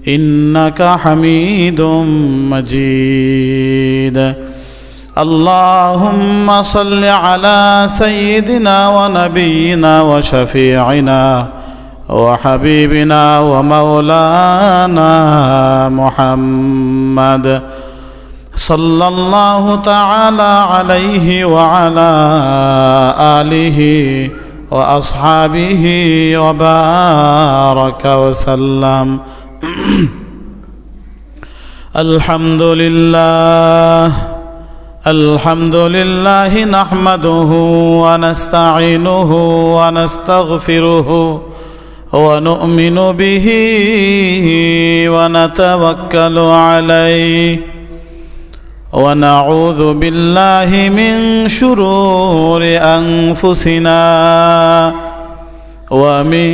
إنك حميد مجيد. اللهم صل على سيدنا ونبينا وشفيعنا وحبيبنا ومولانا محمد صلى الله تعالى عليه وعلى آله وأصحابه وبارك وسلم. الحمد لله نحمده ونستعينه ونستغفره ونؤمن به ونتوكل عليه ونعوذ بالله من شرور أنفسنا ومن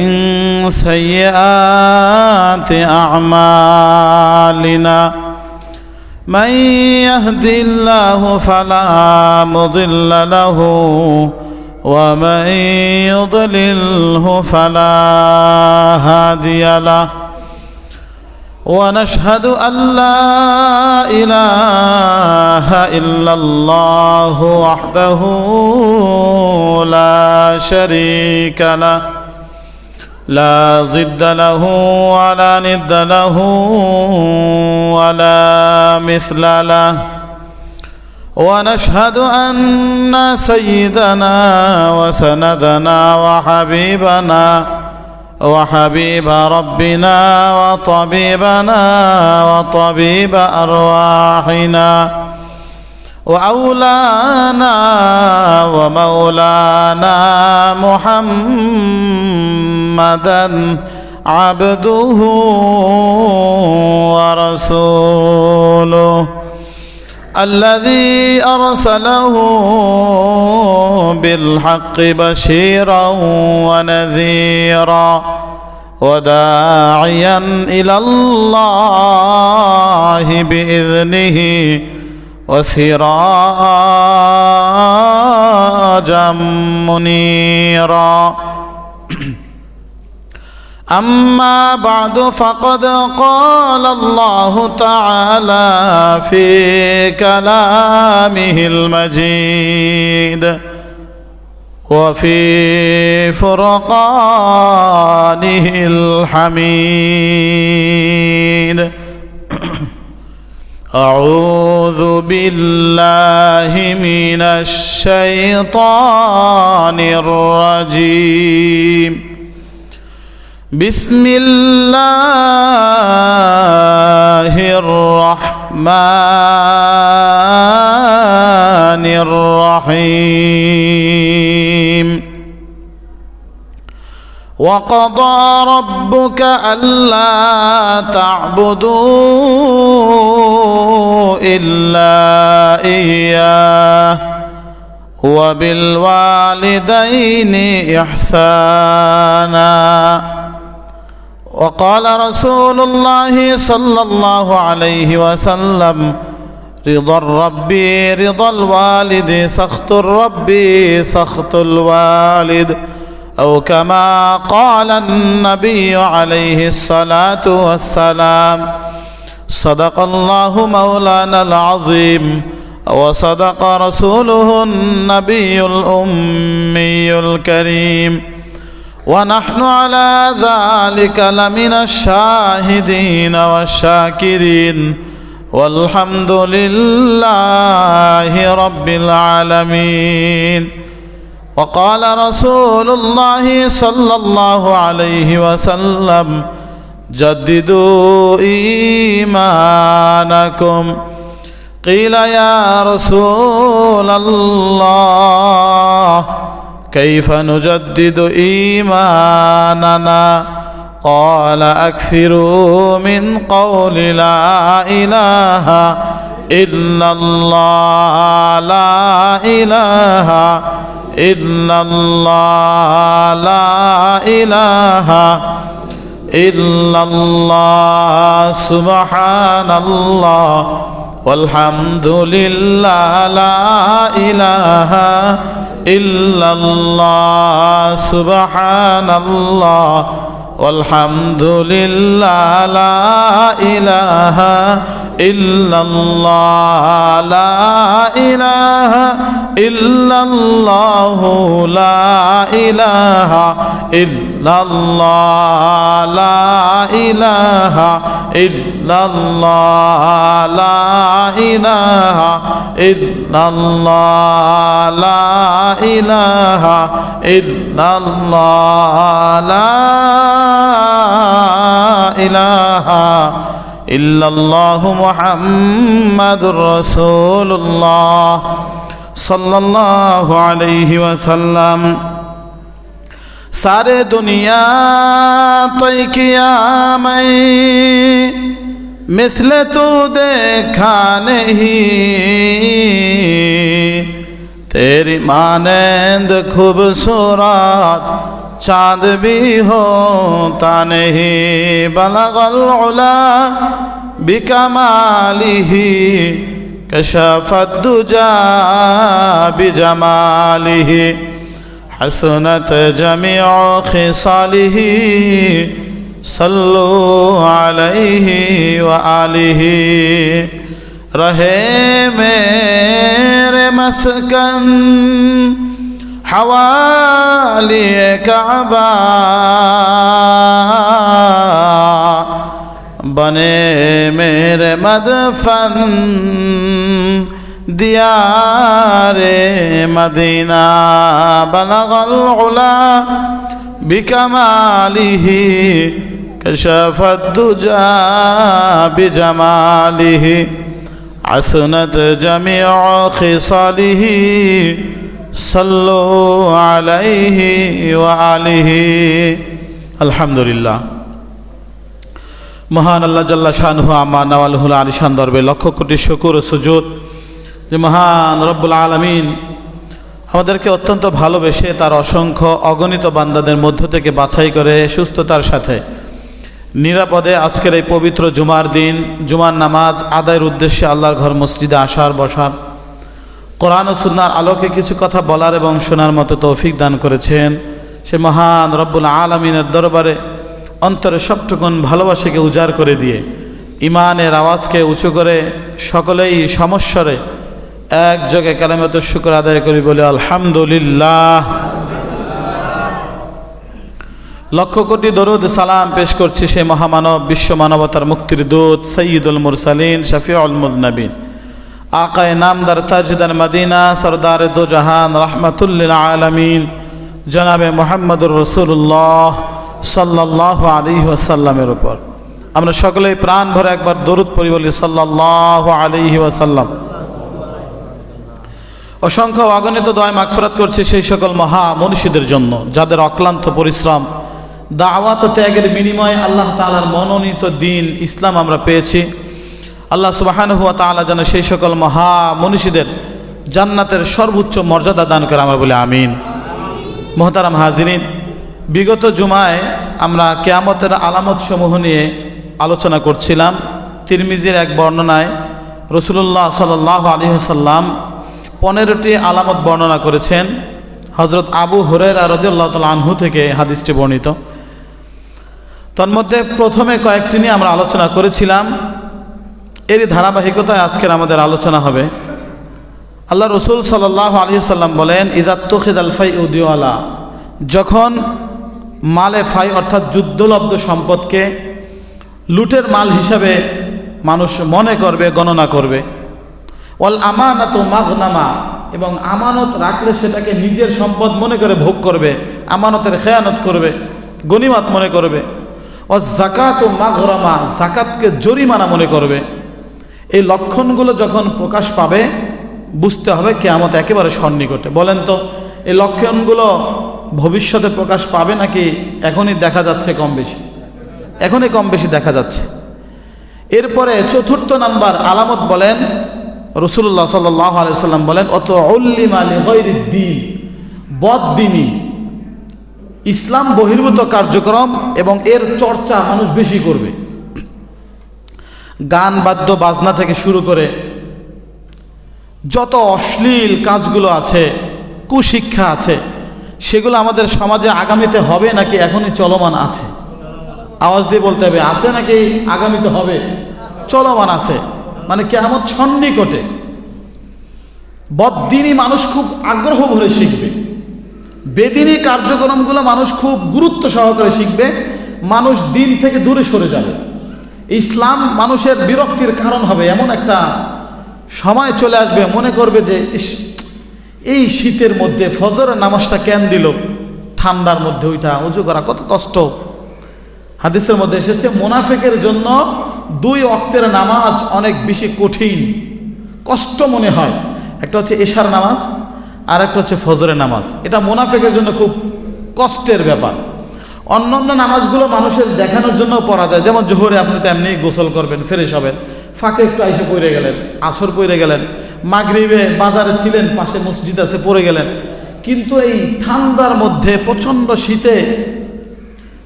سيئات أعمالنا. من يهد الله فلا مضل له ومن يضلله فلا هادي له. ونشهد أن لا إله إلا الله وحده لا شريك له لا ضد له ولا ند له ولا مثل له. ونشهد أن سيدنا وسندنا وحبيب ربنا وطبيبنا وطبيب أرواحنا وأولانا ومولانا محمدا عبده ورسوله الذي أرسله بالحق بشيرا ونذيرا وداعيا إلى الله بإذنه وسراجا منيرا. أما بعد فقد قال الله تعالى في كلامه المجيد وفي فرقانه الحميد. أعوذ بالله من الشيطان الرجيم. بسم الله الرحمن الرحيم. وقضى ربك ألا تعبدوا إلا إياه وبالوالدين إحسانا. وقال رسول الله صلى الله عليه وسلم رضا الرب رضا الوالد سخط الرب سخط الوالد أو كما قال النبي عليه الصلاة والسلام. صدق الله مولانا العظيم وصدق رسوله النبي الأمي الكريم ونحن على ذلك لمن الشاهدين والشاكرين والحمد لله رب العالمين. وقال رسول الله صلى الله عليه وسلم جددوا إيمانكم. قيل يا رسول الله كيف نجدد إيماننا؟ قال أكثروا من قول لا إله إلا الله لا إله إلا الله لا إله إلا الله سبحان الله والحمد لله لا إله إلا الله سبحان الله والحمد لله لا إله إلا الله لا إله إلا الله لا إله إلا الله لا إله إلا الله لا إله إلا الله لا إله إلا الله لا إله إلا الله محمد رسول الله صلى الله عليه وسلم सारे दुनिया तो किया मैं मिसले तू देखा नहीं तेरी मानंद खूबसूरत चाँद भी होता नहीं बलगल उला बिकमालिही कशफत दुजा बिजमालिही हसनत जमीअ खिसालिही सल्लु अलैहि व आलिहि रहे मेरे मस्कन हवाली काबा बने मेरे मदफन दियारे मदीना बलगल उला बिकमालिही कशफत दुजा बिजमालिही हसनत जमीअ खिसालिही सल्लु अलैहि व आलिहि अल्हम्दुलिल्लाह महान अल्लाह जल्ला शानुहु आम्मा नवालुहुल आलिशान दरबाরে লক্ষ কোটি শুকর ও সুজুদ যে মহান রব্বুল আলামিন আমাদেরকে অত্যন্ত ভালোবেসে তার অসংখ্য অগণিত বান্দাদের মধ্য থেকে বাছাই করে সুস্থতার সাথে নিরাপদে আজকের এই পবিত্র জুমার দিন জুমার নামাজ আদায়ের উদ্দেশ্যে আল্লাহর ঘর মসজিদে আসার বসার কোরআন ও সুন্নাহর আলোকে কিছু কথা বলার এবং শোনার মতো তৌফিক দান করেছেন সে মহান রব্বুল আলামিনের দরবারে অন্তরে সবটুকুন ভালোবাসাকে উজাড় করে দিয়ে ইমানের আওয়াজকে উঁচু করে সকলেই সমস্বরে একযোগে কালেমাতুশ শুকর আদায় করি বলে আলহামদুলিল্লাহ। লক্ষ কোটি দরুদ সালাম পেশ করছি সেই মহামানব বিশ্ব মানবতার মুক্তির দূত সৈয়দুল মুরসালিন শফিউল মুযনবিন আকায়ে নামদার তাজদার মদিনা সরদার দো জাহান রাহমাতুল লিল আলামিন জনাবে মুহাম্মদুর রাসূলুল্লাহ সাল্লাল্লাহু আলাইহি ওয়াসাল্লামের উপর আমরা সকলেই প্রাণ ভরে একবার দরুদ পড়ি বলি সাল্লাল্লাহু আলাইহি ওয়াসাল্লাম। অসংখ্য অগণিত দোয়া মাগফিরাত করছি সেই সকল মহা মনীষীদের জন্য যাদের অক্লান্ত পরিশ্রম দাওয়াত ও ত্যাগের বিনিময়ে আল্লাহ তাআলার মনোনীত দ্বীন ইসলাম আমরা পেয়েছি। আল্লাহ সুবহানাহু ওয়া তাআলা যেন সেই সকল মহা মনীষীদের জান্নাতের সর্বোচ্চ মর্যাদা দান করে আমরা বলি আমিন। মুহতারাম হাজিরিন, বিগত জুমায় আমরা কিয়ামতের আলামত সমূহ নিয়ে আলোচনা করছিলাম। তিরমিজির এক বর্ণনায় রাসূলুল্লাহ সাল্লাল্লাহু আলাইহি ওয়াসাল্লাম 15টি আলামত বর্ণনা করেছেন। হযরত আবু হুরায়রা রাদিয়াল্লাহু তাআলা আনহু থেকে হাদিসটি বর্ণিত। তন্মধ্যে প্রথমে কয়েকটি নিয়ে আমরা আলোচনা করেছিলাম। এরই ধারাবাহিকতায় আজকের আমাদের আলোচনা হবে। আল্লাহ রসুল সাল্লাল্লাহু আলাইহি ওয়াসাল্লাম বলেন ইযাত্তুখিযাল ফাইউ দিওয়ালা, যখন মালে ফাই অর্থাৎ যুদ্ধলব্ধ সম্পদকে লুটের মাল হিসাবে মানুষ মনে করবে, গণনা করবে। ওয়াল আমানাতু মাগনামা, এবং আমানত রাখলে সেটাকে নিজের সম্পদ মনে করে ভোগ করবে, আমানতের খেয়ানত করবে, গনিমত মনে করবে। ওয়াজ যাকাতু মাগরামা, যাকাতকে জরিমানা মনে করবে। এই লক্ষণগুলো যখন প্রকাশ পাবে বুঝতে হবে কিয়ামত একেবারে সন্নিকটে। বলেন তো এই লক্ষণগুলো ভবিষ্যতে প্রকাশ পাবে নাকি এখনই দেখা যাচ্ছে কম বেশি? এখনই কম বেশি দেখা যাচ্ছে। এরপরে চতুর্থ নাম্বার আলামত বলেন রাসূলুল্লাহ সাল্লাল্লাহু আলাইহি ওয়াসাল্লাম বলেন অত উল্লিমা লিগাইরিদ্দিন, বদদিনী ইসলাম বহির্ভূত কার্যক্রম এবং এর চর্চা মানুষ বেশি করবে। গান বাদ্য বাজনা থেকে শুরু করে যত অশ্লীল কাজগুলো আছে, কুশিক্ষা আছে, সেগুলো আমাদের সমাজে আগামীতে হবে নাকি এখনই চলমান আছে? আওয়াজ দিয়ে বলতে হবে, আছে নাকি আগামীতে হবে? চলমান আছে, মানে কিয়ামত সন্নিকটে। বদ্দিনী মানুষ খুব আগ্রহ ভরে শিখবে, বেদিনী কার্যক্রমগুলো মানুষ খুব গুরুত্ব সহকারে শিখবে, মানুষ দিন থেকে দূরে সরে যাবে। ইসলাম মানুষের বিরক্তির কারণ হবে, এমন একটা সময় চলে আসবে মনে করবে যে এই শীতের মধ্যে ফজরের নামাজটা কেন দিল, ঠান্ডার মধ্যে ওইটা ওযু করা কত কষ্ট। হাদিসের মধ্যে এসেছে মুনাফিকের জন্য 2 ওয়াক্তের নামাজ অনেক বেশি কঠিন, কষ্ট মনে হয়। একটা হচ্ছে এশার নামাজ, আর একটা হচ্ছে ফজরের নামাজ। এটা মুনাফিকের জন্য খুব কষ্টের ব্যাপার। অন্যান্য নামাজগুলো মানুষের দেখানোর জন্য পড়া যায়, যেমন জোহরে আপনি তো এমনি গোসল করবেন, ফ্রেশ হবেন, ফাঁকে একটু আইসে পড়ে গেলেন, আসর পড়ে গেলেন, মাগরিবে বাজারে ছিলেন, পাশে মসজিদ আছে পড়ে গেলেন। কিন্তু এই ঠান্ডার মধ্যে প্রচণ্ড শীতে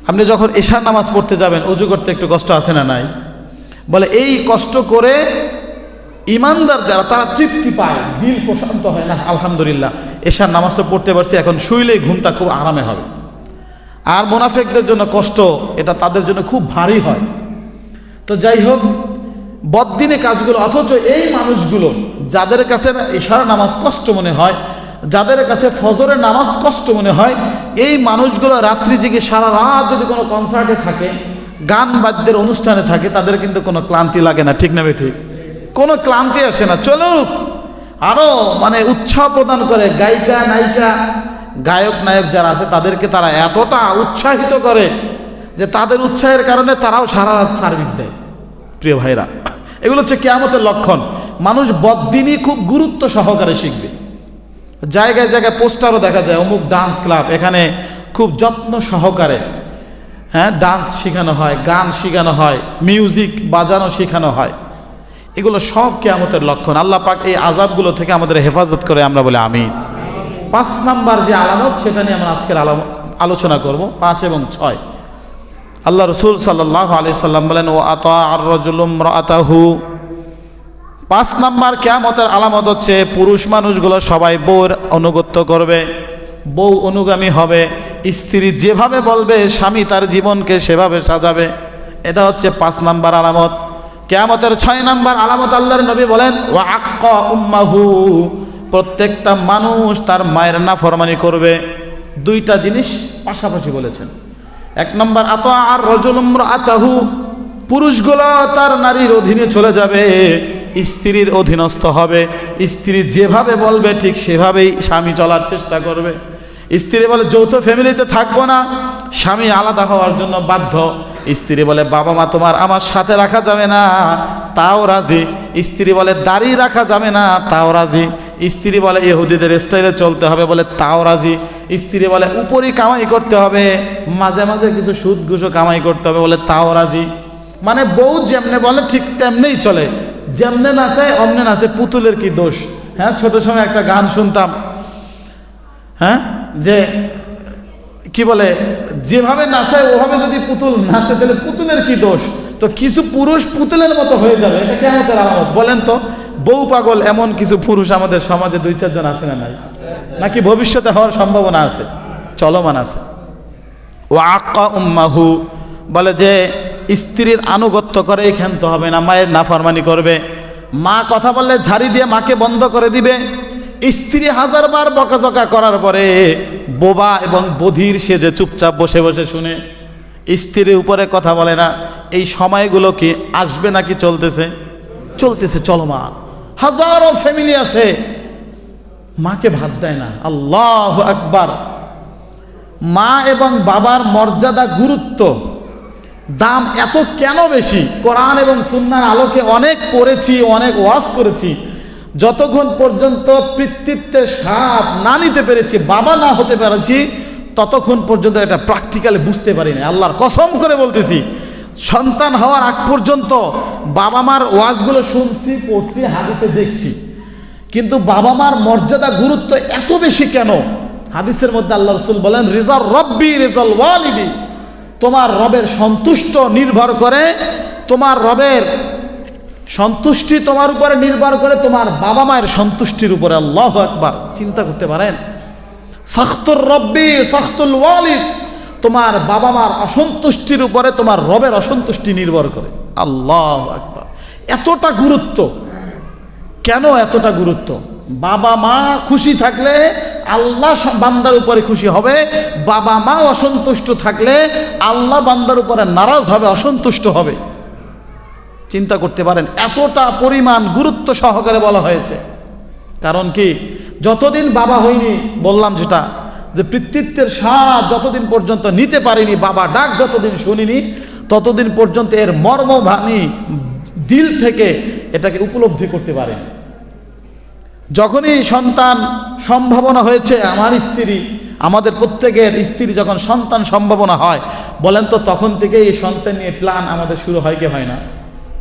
আপনি যখন এশার নামাজ পড়তে যাবেন, ওযু করতে একটু কষ্ট আছে না নাই? বলে এই কষ্ট করে ইমানদার যারা তারা তৃপ্তি পায়, দিল প্রশান্ত হয়, না আলহামদুলিল্লাহ এশার নামাজটা পড়তে পারছি, এখন শুইলেই ঘুমটা খুব আরামে হবে। আর মুনাফিকদের জন্য কষ্ট, এটা তাদের জন্য খুব ভারী হয়। তো যাই হোক, বদ্দিনে কাজগুলো, অথচ এই মানুষগুলো যাদের কাছে এশার নামাজ কষ্ট মনে হয়, যাদের কাছে ফজরের নামাজ কষ্ট মনে হয়, এই মানুষগুলো রাত্রি জেগে সারা রাত যদি কোনো কনসার্টে থাকে, গান বাদ্যের অনুষ্ঠানে থাকে, তাদের কিন্তু কোনো ক্লান্তি লাগে না, ঠিক না ঠিক? কোনো ক্লান্তি আসে না, চলুক আরো মানে উৎসাহ প্রদান করে। গায়িকা নায়িকা, গায়ক নায়ক যারা আছে তাদেরকে তারা এতটা উৎসাহিত করে যে তাদের উৎসাহের কারণে তারাও সারা রাত সার্ভিস দেয়। প্রিয় ভাইরা, এগুলো হচ্ছে কিয়ামতের লক্ষণ। মানুষ বদ্দিনী খুব গুরুত্ব সহকারে শিখবে। জায়গায় জায়গায় পোস্টারও দেখা যায়, অমুক ডান্স ক্লাব, এখানে খুব যত্ন সহকারে ডান্স শেখানো হয়, গান শেখানো হয়, মিউজিক বাজানো শেখানো হয়। এগুলো সব কিয়ামতের লক্ষণ। আল্লাহ পাক এই আযাবগুলো থেকে আমাদের হেফাজত করে, আমরা বলি আমিন। 5 নাম্বার যে আলামত, সেটা নিয়ে আমরা আজকের আলোচনা করব, 5 এবং 6। আল্লাহ রসুল সাল্লাল্লাহু আলাইহি সাল্লাম বলেন, ও আতা আর রাজুলুম রাআতাহু। 5 নাম্বার কিয়ামতের আলামত হচ্ছে পুরুষ মানুষগুলো সবাই বউর আনুগত্য করবে, বউ অনুগামী হবে। স্ত্রী যেভাবে বলবে স্বামী তার জীবনকে সেভাবে সাজাবে। এটা হচ্ছে 5 নাম্বার আলামত। কিয়ামতের 6 নাম্বার আলামত, আল্লাহর নবী বলেন, ওয়া আক্কা উম্মাহু। প্রত্যেকটা মানুষ তার মায়ের নাফরমানি করবে। 2টা জিনিস পাশাপাশি বলেছেন। 1 নম্বর, আতা আর রাজুলুম রাআতাহু। পুরুষগুলো তার নারীর অধীনে চলে যাবে, স্ত্রীর অধীনস্থ হবে। স্ত্রী যেভাবে বলবে ঠিক সেভাবেই স্বামী চলার চেষ্টা করবে। স্ত্রী বলে যৌথ ফ্যামিলিতে থাকবো না, স্বামী আলাদা হওয়ার জন্য বাধ্য। স্ত্রী বলে বাবা মা তোমার আমার সাথে রাখা যাবে না, তাও রাজি। স্ত্রী বলে দাড়ি রাখা যাবে না, তাও রাজি। স্ত্রী বলে ইহুদিদের স্টাইলে চলতে হবে, বলে তাও রাজি। স্ত্রী বলে উপরই কামাই করতে হবে, মাঝে মাঝে কিছু সুদ ঘুষও কামাই করতে হবে, বলে তাও রাজি। মানে বউ যেমনে বলে ঠিক তেমনেই চলে, যেমনে নাচে অমনে নাচে। পুতুলের কি দোষ? ছোট সময় একটা গান শুনতাম, যে কি বলে, যেভাবে নাচায় ওভাবে যদি পুতুল নাচে তাহলে পুতুলের কি দোষ? তো কিছু পুরুষ পুতুলের মতো হয়ে যাবে, এটা কিয়ামতের আলামত। বলেন তো, বউ পাগল এমন কিছু পুরুষ আমাদের সমাজে 2-4 জন আছে না নাই? নাকি ভবিষ্যতে হওয়ার সম্ভাবনা আছে, চলমান আছে? ওয়া আক্কা উম্মাহু, বলে যে স্ত্রীর আনুগত্য করে ক্ষান্ত হবে না, মায়ের নাফরমানি করবে। মা কথা বললে ঝাড়ি দিয়ে মাকে বন্ধ করে দিবে। স্ত্রী 1000 বার বকাঝকা করার পরে বোবা এবং বধির সে যে চুপচাপ বসে বসে শুনে, স্ত্রীর উপরে কথা বলে না। এই সময়গুলো কি আসবে নাকি চলতেছে? চলতেছে, চলমান। হাজারো ফ্যামিলি আছে মাকে ভাত দেয় না। আল্লাহু আকবার। মা এবং বাবার মর্যাদা, গুরুত্ব, দাম এত কেন বেশি? কোরআন এবং সুন্নাহর আলোকে অনেক পড়েছি, অনেক ওয়াজ করেছি। যতক্ষণ পর্যন্ত পিতৃত্বের স্বাদ না নিতে পেরেছি, বাবা না হতে পেরেছি, ততক্ষণ পর্যন্ত এটা প্র্যাকটিক্যালি বুঝতে পারি না। আল্লাহর কসম করে বলতেছি, সন্তান হওয়ার আগ পর্যন্ত বাবা মার ওয়াজগুলো শুনছি, পড়ছি, হাদিসে দেখছি, কিন্তু বাবা মার মর্যাদা, গুরুত্ব এত বেশি কেন? হাদিসের মধ্যে আল্লাহ রাসূল বলেন, রিজাল রব্বি রিজাল ওয়ালিদি। তোমার রবের সন্তুষ্ট নির্ভর করে, তোমার রবের সন্তুষ্টি তোমার উপরে নির্ভর করে তোমার বাবা মায়ের সন্তুষ্টির উপরে। আল্লাহু আকবার। চিন্তা করতে পারেন, সাখতুর রব্বি সাখতুল ওয়ালিদ। তোমার বাবা মার অসন্তুষ্টির উপরে তোমার রবের অসন্তুষ্টি নির্ভর করে। আল্লাহু আকবার। এতটা গুরুত্ব কেন? এতটা গুরুত্ব, বাবা মা খুশি থাকলে আল্লাহ বান্দার উপরে খুশি হবে, বাবা মা অসন্তুষ্ট থাকলে আল্লাহ বান্দার উপরে নারাজ হবে, অসন্তুষ্ট হবে। চিন্তা করতে পারেন, এতটা পরিমাণ গুরুত্ব সহকারে বলা হয়েছে। কারণ কি, যতদিন বাবা হইনি, বললাম যেটা, যে পিতৃত্বের স্বাদ যতদিন পর্যন্ত নিতে পারিনি, বাবা ডাক যতদিন শুনিনি, ততদিন পর্যন্ত এর মর্মবাণী দিল থেকে এটাকে উপলব্ধি করতে পারেনি। যখনই সন্তান সম্ভাবনা হয়েছে, আমার স্ত্রী, আমাদের প্রত্যেকের স্ত্রী যখন সন্তান সম্ভাবনা হয়, বলেন তো তখন থেকে এই সন্তান নিয়ে প্ল্যান আমাদের শুরু হয় কি হয় না?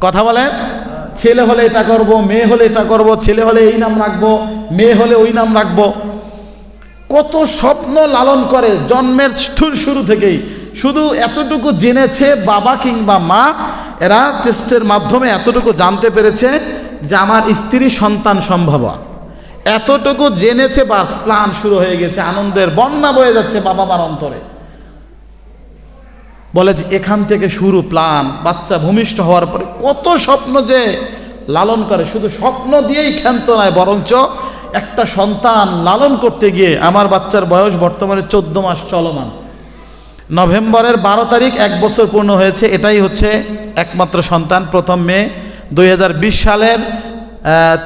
কথা বলেন। ছেলে হলে এটা করব, মেয়ে হলে এটা করব, ছেলে হলে এই নাম রাখবো, মেয়ে হলে ওই নাম রাখবো। কত স্বপ্ন লালন করে জন্মের শুরু থেকেই। শুধু এতটুকু জেনেছে বাবা কিংবা মা, এরা টেস্টের মাধ্যমে এতটুকু জানতে পেরেছে যে আমার স্ত্রী সন্তান সম্ভব, এতটুকু জেনেছে, বাস প্ল্যান শুরু হয়ে গেছে, আনন্দের বন্যা বয়ে যাচ্ছে বাবা মার অন্তরে। বলে যে এখান থেকে শুরু প্ল্যান। বাচ্চা ভূমিষ্ঠ হওয়ার পরে কত স্বপ্ন যে লালন করে, শুধু স্বপ্ন দিয়েই ক্ষান্ত নয়, বরঞ্চ একটা সন্তান লালন করতে গিয়ে, আমার বাচ্চার বয়স বর্তমানে 14 মাস চলমান, নভেম্বরের 12 তারিখ 1 বছর পূর্ণ হয়েছে। এটাই হচ্ছে একমাত্র সন্তান। প্রথম মে 2020 সালের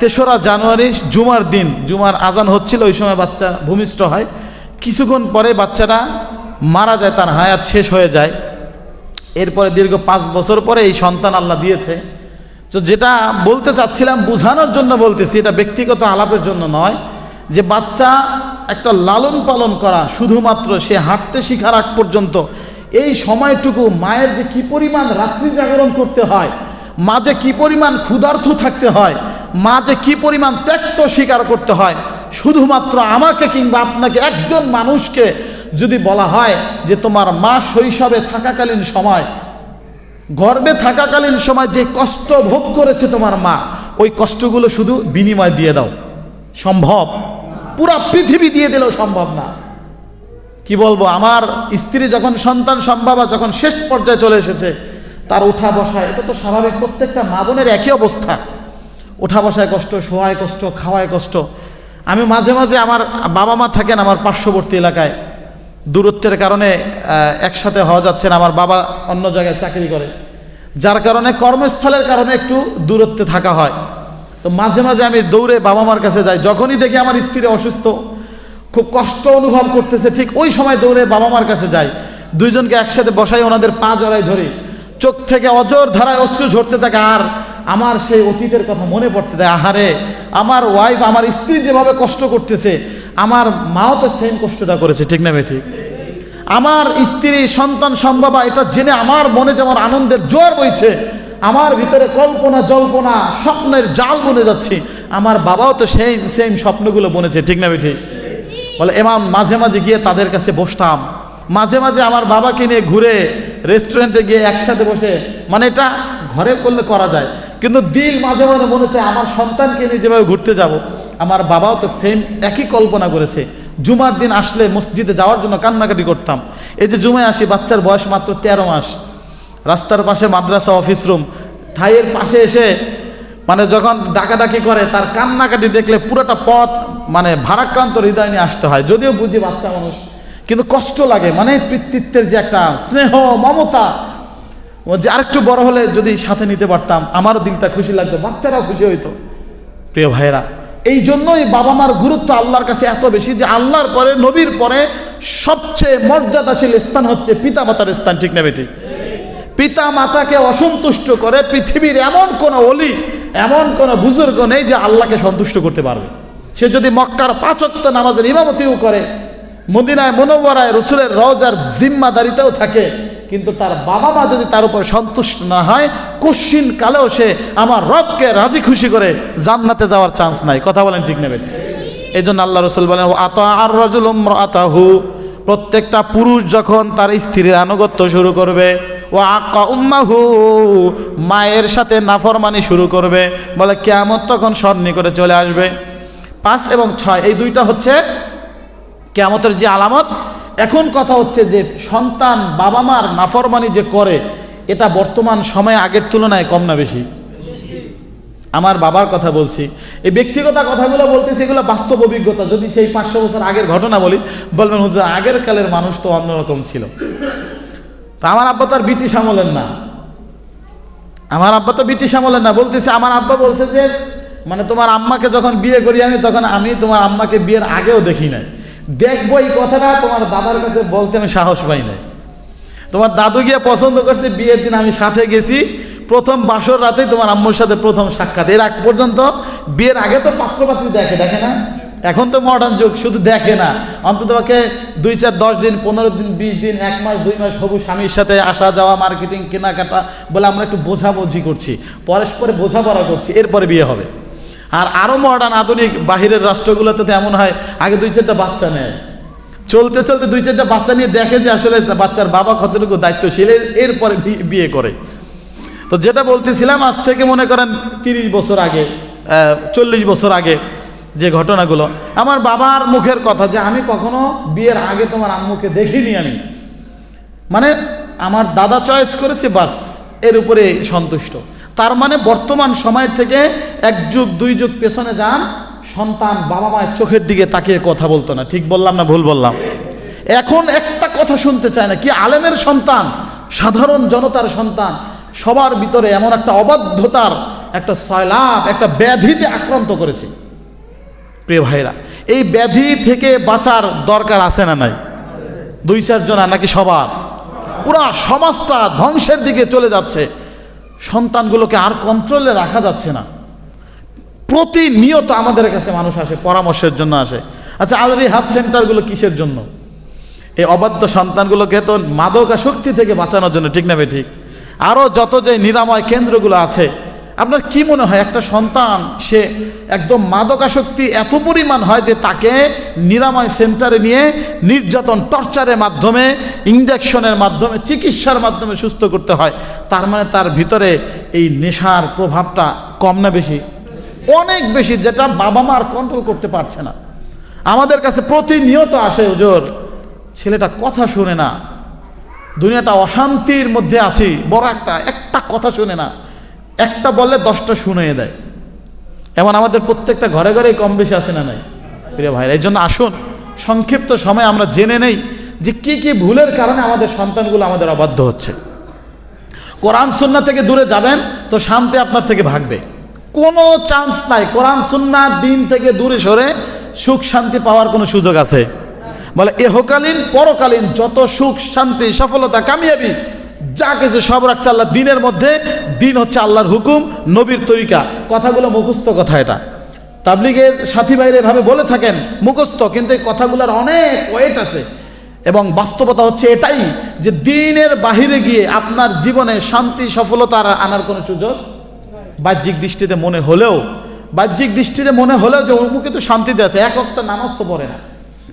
3রা জানুয়ারি জুমার দিন, জুমার আজান হচ্ছিল, ওই সময় বাচ্চা ভূমিষ্ঠ হয়। কিছুক্ষণ পরে বাচ্চাটা মারা যায়, তার হায়াত শেষ হয়ে যায়। এরপরে দীর্ঘ 5 বছর পরে এই সন্তান আল্লাহ দিয়েছে। তো যেটা বলতে চাচ্ছিলাম, বোঝানোর জন্য বলতেছি, এটা ব্যক্তিগত আলাপের জন্য নয়, যে বাচ্চা একটা লালন পালন করা, শুধুমাত্র সে হাঁটতে শিখার আগ পর্যন্ত এই সময়টুকু মায়ের যে কি পরিমাণ রাত্রি জাগরণ করতে হয়, মা যে কি পরিমাণ ক্ষুধার্ত থাকতে হয়, মা যে কি পরিমাণ ত্যাক্ত স্বীকার করতে হয়, শুধুমাত্র আমাকে কিংবা আপনাকে, একজন মানুষকে যদি বলা হয় যে তোমার মা শৈশবে থাকাকালীন সময়, গর্ভে থাকাকালীন সময় যে কষ্ট ভোগ করেছে তোমার মা, ওই কষ্টগুলো শুধু বিনিময় দিয়ে দাও, সম্ভব? পুরা পৃথিবী দিয়ে দিলেও সম্ভব না। কি বলবো, আমার স্ত্রী যখন সন্তান সম্ভবা, যখন শেষ পর্যায়ে চলে এসেছে, তার উঠা বসায়, এটা তো স্বাভাবিক, প্রত্যেকটা মা বোনের একই অবস্থা। উঠা বসায় কষ্ট, শোয়ায় কষ্ট, খাওয়ায় কষ্ট। আমি মাঝে মাঝে, আমার বাবা মা থাকেন আমার পার্শ্ববর্তী এলাকায়, দূরত্বের কারণে একসাথে হওয়া যাচ্ছে না, আমার বাবা অন্য জায়গায় চাকরি করে, যার কারণে কর্মস্থলের কারণে একটু দূরত্বে থাকা হয়। তো মাঝে মাঝে আমি দৌড়ে বাবা মার কাছে যাই, যখনই দেখি আমার স্ত্রী অসুস্থ, খুব কষ্ট অনুভব করতেছে, ঠিক ওই সময় দৌড়ে বাবা মার কাছে যাই। দুইজনকে একসাথে বসাই, ওনাদের পা জড়াই ধরি, চোখ থেকে অজর ধারায় অশ্রু ঝরতে থাকে, আর আমার সেই অতীতের কথা মনে পড়তে দেয়। আহারে, আমার ওয়াইফ, আমার স্ত্রী যেভাবে কষ্ট করতেছে, আমার মাও তো সেম কষ্টটা করেছে, ঠিক না ঠিক? আমার স্ত্রী সন্তান সম্ভবা, এটা জেনে আমার মনে যেমন আনন্দের জোয়ার বইছে, আমার ভিতরে কল্পনা জল্পনা স্বপ্নের জাল বুনে যাচ্ছে, আমার বাবাও তো সেম স্বপ্নগুলো বুনেছে, ঠিক না ঠিক? বলে এমন মাঝে মাঝে গিয়ে তাদের কাছে বসতাম, মাঝে মাঝে আমার বাবাকে নিয়ে ঘুরে রেস্টুরেন্টে গিয়ে একসাথে বসে, মানে এটা ঘরে করলে করা যায়, কিন্তু দিল মাঝে মাঝে মনে চায় আমার সন্তানকে নিয়ে যেভাবে ঘুরতে যাব, আমার বাবাও তো সেম একই কল্পনা করেছে। জুমার দিন আসলে মসজিদে যাওয়ার জন্য কান্নাকাটি করতাম। এই যে জুমায় আসি, বাচ্চার বয়স মাত্র 13 মাস, রাস্তার পাশে মাদ্রাসা, অফিস রুম, থাইয়ের পাশে এসে মানে যখন ডাকাডাকি করে, তার কান্নাকাটি দেখলে পুরোটা পথ মানে ভারাক্রান্ত হৃদয় নিয়ে আসতে হয়। যদিও বুঝি বাচ্চা মানুষ, কিন্তু কষ্ট লাগে, মানে পিতৃত্বের যে একটা স্নেহ মমতা, যে আরেকটু বড় হলে যদি সাথে নিতে পারতাম, আমারও দিলটা খুশি লাগতো, বাচ্চারাও খুশি হইতো। প্রিয় ভাইয়েরা, এই জন্যই বাবা মার গুরুত্ব আল্লাহর কাছে এত বেশি, যে আল্লাহর পরে, নবীর পরে সবচেয়ে মর্যাদাশীল স্থান হচ্ছে পিতা মাতার স্থান, ঠিক না বেটি? পিতা মাতাকে অসন্তুষ্ট করে পৃথিবীর এমন কোনো ওলি, এমন কোনো বুজুর্গ নেই যে আল্লাহকে সন্তুষ্ট করতে পারবে। সে যদি মক্কার 5 ওয়াক্ত নামাজের ইমামতিও করে, মদিনায় মুনওয়ারায় রসুলের রওজার জিম্মাদারিতেও থাকে, কিন্তু তার বাবা মা যদি তার উপর সন্তুষ্ট না হয়, কশিন কালেও সে আমার রবকে রাজি খুশি করে জান্নাতে যাওয়ার চান্স নাই। কথা বলেন, ঠিক না বেটি? এই জন্য আল্লাহ রসুল বলেন, আতা আর রাজুল ইমরাতাহু, প্রত্যেকটা পুরুষ যখন তার স্ত্রীর আনুগত্য শুরু করবে, ও আকা উম্মাহু, মায়ের সাথে নাফরমানি শুরু করবে, বলে কিয়ামত তখন সন্নিকটে চলে আসবে। 5 এবং 6 এই দুইটা হচ্ছে কিয়ামতের যে আলামত, এখন কথা হচ্ছে যে সন্তান বাবা মার নাফরমানি যে করে, এটা বর্তমান সময়ে আগের তুলনায় কম না বেশি? আমার বাবার কথা বলছি, এই ব্যক্তিগত কথাগুলো বলতেছি, এগুলো বাস্তব অভিজ্ঞতা। যদি সেই 500 বছর আগের ঘটনা বলি, বলবেন হুজুর আগের কালের মানুষ তো অন্যরকম ছিল। তা আমার আব্বা তো আর ব্রিটিশ আমলের না, আমার আব্বা তো ব্রিটিশ আমলের না। বলতেছে আমার আব্বা বলছে যে মানে তোমার আম্মাকে যখন বিয়ে করি আমি, তখন আমি তোমার আম্মাকে বিয়ের আগেও দেখি নাই। দেখবো এই কথাটা তোমার দাদার কাছে বলতে আমি সাহস পাই নাই। তোমার দাদু গিয়ে পছন্দ করছে, বিয়ের দিন আমি সাথে গেছি, প্রথম বাসর রাতে তোমার আম্মুর সাথে প্রথম সাক্ষাৎ। এর আগ পর্যন্ত বিয়ের আগে তো পাত্রপাত্রী দেখে না, এখন তো মডার্ন যুগ, শুধু দেখে না, অন্তত ওকে 2, 4, 10 দিন, 15 দিন, 20 দিন, 1 মাস, 2 মাস হবু স্বামীর সাথে আসা যাওয়া, মার্কেটিং, কেনাকাটা বলে আমরা একটু বোঝাবুঝি করছি, পরস্পরে বোঝাপড়া করছি, এরপরে বিয়ে হবে। আর আরও মডার্ন আধুনিক বাহিরের রাষ্ট্রগুলোতে তো এমন হয়, আগে 2-4টা বাচ্চা নেয়, চলতে চলতে 2-4টা বাচ্চা নিয়ে দেখে যে আসলে বাচ্চার বাবা কতটুকু দায়িত্বশীল, এরপরে বিয়ে করে। তো যেটা বলতেছিলাম, আজ থেকে মনে করেন 30 বছর আগে, 40 বছর আগে যে ঘটনাগুলো, আমার বাবার মুখের কথা যে আমি কখনো বিয়ের আগে তোমার আম্মুকে দেখিনি আমি, মানে আমার দাদা চয়েস করেছে বাস, এর উপরে সন্তুষ্ট। তার মানে বর্তমান সময় থেকে 1 যুগ 2 যুগ পেছনে যান, সন্তান বাবা মায়ের চোখের দিকে তাকিয়ে কথা বলতো না। ঠিক বললাম না ভুল বললাম? এখন একটা কথা শুনতে চায় না। কি আলেমের সন্তান, সাধারণ জনতার সন্তান, সবার ভিতরে এমন একটা অবাধ্যতার একটা সয়লাব, একটা ব্যাধিতে আক্রান্ত করেছে। প্রিয় ভাইরা, এই ব্যাধি থেকে বাঁচার দরকার আছে না নাই? 2-4 জনা নাকি সবার? পুরা সমাজটা ধ্বংসের দিকে চলে যাচ্ছে, সন্তানগুলোকে আর কন্ট্রোলে রাখা যাচ্ছে না। প্রতিনিয়ত আমাদের কাছে মানুষ আসে, পরামর্শের জন্য আসে। আচ্ছা, আল রিহাব সেন্টারগুলো কিসের জন্য? এই অবাধ্য সন্তানগুলোকে তো মাদকাসক্তি থেকে বাঁচানোর জন্য, ঠিক না বে ঠিক? আরও যত যে নিরাময় কেন্দ্রগুলো আছে, আপনার কি মনে হয় একটা সন্তান সে একদম মাদকাসক্তি এত পরিমাণ হয় যে তাকে নিরাময় সেন্টারে নিয়ে নির্যাতন, টর্চারের মাধ্যমে, ইনজেকশনের মাধ্যমে, চিকিৎসার মাধ্যমে সুস্থ করতে হয়? তার মানে তার ভিতরে এই নেশার প্রভাবটা কম না বেশি? অনেক বেশি, যেটা বাবা মা আর কন্ট্রোল করতে পারছে না। আমাদের কাছে প্রতিনিয়ত আসে, হুজুর ছেলেটা কথা শুনে না, দুনিয়াটা অশান্তির মধ্যে আছি, বড় একটা কথা শুনে না, একটা বললে 10টা শুনিয়ে দেয়। এমন আমাদের প্রত্যেকটা ঘরে ঘরেই কম বেশি আছে না নাই? প্রিয় ভাইরা, এই জন্য আসুন সংক্ষিপ্ত সময় আমরা জেনে নেই যে কি কি ভুলের কারণে আমাদের সন্তানগুলো আমাদের অবাধ্য হচ্ছে। কোরআন সুন্নাহ থেকে দূরে যাবেন তো শান্তি আপনার থেকে ভাগবে, কোনো চান্স নাই। কোরআন সুন্নাহ দিন থেকে দূরে সরে সুখ শান্তি পাওয়ার কোনো সুযোগ আছে? বলে এহকালীন পরকালীন যত সুখ শান্তি সফলতা কামিয়াবি যা কিছু সব রাখছে আল্লাহ দিনের মধ্যে। দিন হচ্ছে আল্লাহর হুকুম, নবীর তরিকা। কথাগুলো মুখস্থ কথা, এটা তাবলিগের সাথী ভাইরা এভাবে বলে থাকেন মুখস্থ, কিন্তু এই কথাগুলোর অনেক ওয়েট আছে। এবং বাস্তবতা হচ্ছে এটাই যে দিনের বাহিরে গিয়ে আপনার জীবনে শান্তি সফলতা আনার কোনো সুযোগ বাহ্যিক দৃষ্টিতে মনে হলেও যে অমুকে তো শান্তিতে আছে, 1 ওয়াক্ত নামাজ তো পড়ে না,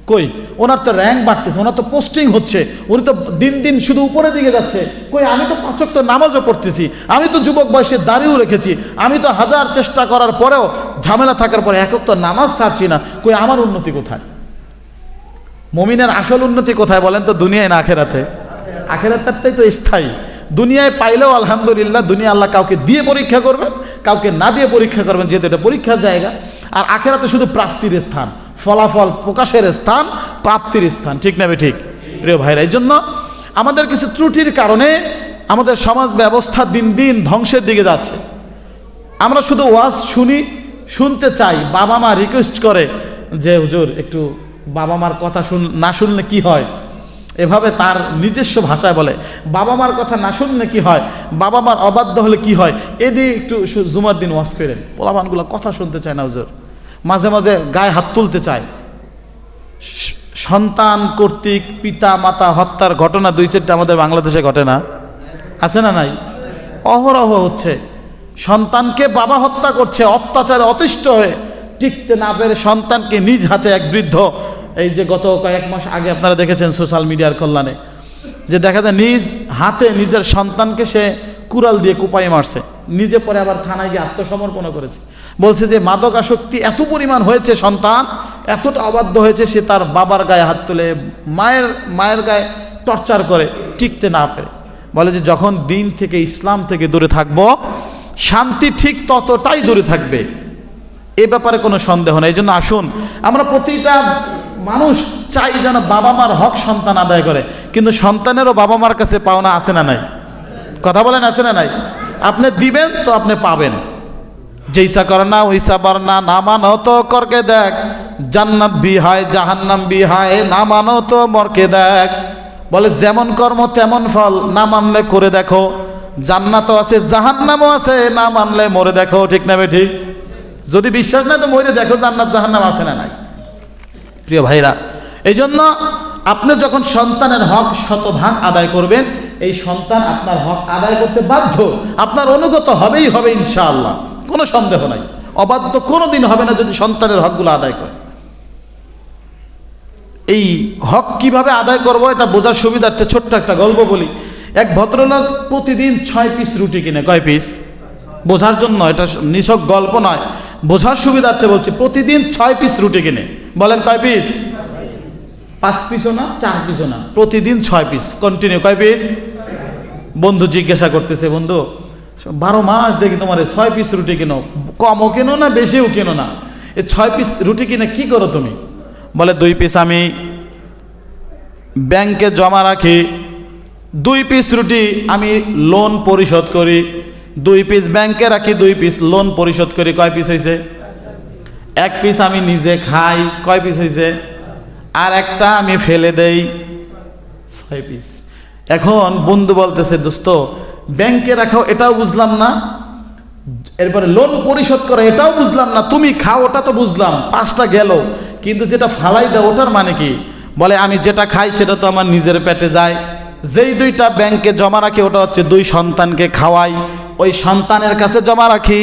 কই ওনার তো র্যাঙ্ক বাড়তেছে, ওনার তো পোস্টিং হচ্ছে, উনি তো দিন দিন শুধু উপরের দিকে যাচ্ছে, কই আমি তো 5 ওয়াক্ত নামাজও পড়তেছি, আমি তো যুবক বয়সে দাড়িও রেখেছি, আমি তো 1000 চেষ্টা করার পরেও ঝামেলা থাকার পরে 1 ওয়াক্ত নামাজ ছাড়ছি না, কই আমার উন্নতি কোথায়? মুমিনের আসল উন্নতি কোথায় বলেন তো? দুনিয়ায় না আখেরাতে? আখেরাতেরটাই তো স্থায়ী। দুনিয়ায় পাইলেও আলহামদুলিল্লাহ, দুনিয়া আল্লাহ কাউকে দিয়ে পরীক্ষা করবেন, কাউকে না দিয়ে পরীক্ষা করবেন, যেহেতু এটা পরীক্ষার জায়গা। আর আখেরাতে শুধু প্রাপ্তির স্থান, ফলাফল প্রকাশের স্থান, প্রাপ্তির স্থান, ঠিক না ঠিক? প্রিয় ভাইরা, এই জন্য আমাদের কিছু ত্রুটির কারণে আমাদের সমাজ ব্যবস্থা দিন দিন ধ্বংসের দিকে যাচ্ছে। আমরা শুধু ওয়াজ শুনতে চাই, বাবা মা রিকোয়েস্ট করে যে হুজুর একটু বাবা মার কথা না শুনলে কি হয়, এভাবে তার নিজস্ব ভাষায় বলে, বাবা মার কথা না শুনলে কি হয়, বাবা মার অবাধ্য হলে কি হয়, এদিকে একটু জুমার দিন ওয়াজ করেন। পোলাপানগুলো কথা শুনতে চায় না হুজুর, মাঝে মাঝে গায়ে হাত তুলতে চায়। সন্তান কর্তৃক পিতা মাতা হত্যার ঘটনা 2-4টা আমাদের বাংলাদেশে ঘটে না? আছে না নাই? অহরহ হচ্ছে। সন্তানকে বাবা হত্যা করছে, অত্যাচারে অতিষ্ঠ হয়ে টিকতে না পেরে সন্তানকে নিজ হাতে এক বৃদ্ধ, এই যে গত কয়েক মাস আগে আপনারা দেখেছেন সোশ্যাল মিডিয়ার কল্যাণে, যে দেখা যায় নিজ হাতে নিজের সন্তানকে সে কুড়াল দিয়ে কুপাই মারছে। নিজে পরে আবার থানায় গিয়ে আত্মসমর্পণ করেছে। বলছে যে মাদকাসক্তি এত পরিমাণ হয়েছে, সন্তান এতটা অবাধ্য হয়েছে, সে তার বাবার গায়ে হাত তুলে মায়ের গায়ে টর্চার করে, টিকতে না পারে। বলে যে যখন দিন থেকে ইসলাম থেকে দূরে থাকবো, শান্তি ঠিক ততটাই দূরে থাকবে, এ ব্যাপারে কোনো সন্দেহ নেই। এই জন্য আসুন আমরা প্রতিটা মানুষ চাই যেন বাবা মার হক সন্তান আদায় করে, কিন্তু সন্তানেরও বাবা মার কাছে পাওনা আছে না নাই? কথা বলেন, আছে না নাই? আপনি দিবেন তো আপনি পাবেন। जैसा करना वैसा बरना, ना मानो तो करके देख, जन्नत भी है जहन्नम भी है, ना मानो तो मर के देख। বলে যেমন কর্ম তেমন ফল, না মানলে করে দেখো, জান্নাতও আছে জাহান্নামও আছে, না মানলে মরে দেখো। ঠিক না বেঠিক? যদি বিশ্বাস না তো মরে দেখো জান্নাত জাহান্নাম আছে না নাই। প্রিয় ভাইরা, এই জন্য আপনি যখন সন্তানের হক শতভাগ আদায় করবেন, এই সন্তান আপনার হক আদায় করতে বাধ্য, আপনার অনুগত হবেই হবে ইনশাআল্লাহ, কোনো সন্দেহ নাই। অবাধ্য কোনোদিন হবে না যদি সন্তানের হকগুলো আদায় করে। এই হক কিভাবে আদায় করব এটা বোঝার সুবিধার্থে ছোট্ট একটা গল্প বলি। এক ভদ্রলোক প্রতিদিন 6 পিস রুটি কিনে। কয় পিস? বোঝার জন্য, এটা নিছক গল্প নয়, বোঝার সুবিধার্থে বলছি। প্রতিদিন 6 পিস রুটি কিনে। বলেন কয় পিস? 5 পিসও না, 4 পিসও না, প্রতিদিন 6 পিস কন্টিনিউ। কয় পিস? বন্ধু জিজ্ঞাসা করতেছে, বন্ধু 12 মাস দেখি তোমার 6 পিস রুটি কিনো, কমও কেনো না বেশিও কেনো না, এই 6 পিস রুটি কিনে কি করো তুমি? বলে 2 পিস আমি ব্যাংকে জমা রাখি, 2 পিস রুটি আমি লোন পরিশোধ করি, 2 পিস ব্যাংকে রাখি, 2 পিস লোন পরিশোধ করি। কয় পিস হয়েছে? 1 পিস আমি নিজে খাই। কয় পিস হয়েছে? আর একটা আমি ফেলে দেই। 6 পিস। এখন বন্ধু বলতেছে, দোস্ত ব্যাংকে রাখাও এটাও বুঝলাম না, এরপরে লোন পরিশোধ করে এটাও বুঝলাম না, তুমি খাও ওটা তো বুঝলাম, 5টা গেল, কিন্তু যেটা ফালাই দাও ওটার মানে কি? বলে আমি যেটা খাই সেটা তো আমার নিজের পেটে যায়, যেই 2টা ব্যাংকে জমা রাখি ওটা হচ্ছে 2 সন্তানকে খাওয়াই, ওই সন্তানের কাছে জমা রাখি,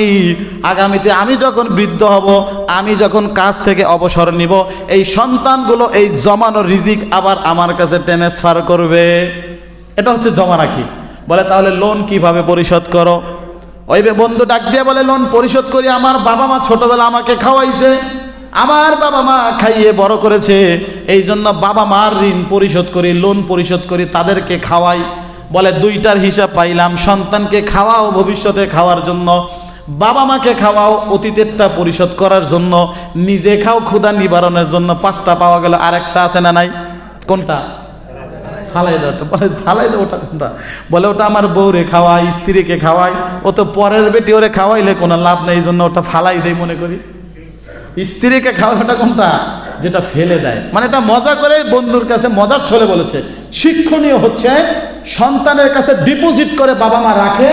আগামীতে আমি যখন বৃদ্ধ হব, আমি যখন কাজ থেকে অবসর নিব, এই সন্তানগুলো এই জমানো রিজিক আবার আমার কাছে ট্রান্সফার করবে। এটা হচ্ছে জমা রাখি। বলে তাহলে লোন কিভাবে পরিশোধ করো? ওই বন্ধু ডাক দিয়ে বলে, লোন পরিশোধ করি, আমার বাবা মা ছোটবেলা আমাকে খাওয়াইছে, আমার বাবা মা খাইয়ে বড় করেছে, এই জন্য বাবা মার ঋণ পরিশোধ করি, লোন পরিশোধ করি, তাদেরকে খাওয়াই। বলে 2টার হিসাব পাইলাম, সন্তানকে খাওয়াও ভবিষ্যতে খাওয়ার জন্য, বাবা মাকে খাওয়াও অতীতেরটা পরিশোধ করার জন্য, নিজে খাও ক্ষুধা নিবারণের জন্য। 5টা পাওয়া গেল, আরেকটা আছে না নাই? কোনটা? ফালাই দাও। বলে ফালাই দাও ওটা কোনটা? বলে ওটা আমার বউরে খাওয়াই, স্ত্রীকে খাওয়াই, ও তো পরের বেটি, ওরে খাওয়াইলে কোনো লাভ নেই, এই জন্য ওটা ফালাই দেয় মনে করি। স্ত্রীকে খাওয়া ওটা কোনটা? যেটা ফেলে দেয়। মানে এটা মজা করে বন্ধুর কাছে মজার ছলে বলেছে। শিক্ষণীয় হচ্ছে সন্তানের কাছে ডিপোজিট করে বাবা মা রাখে,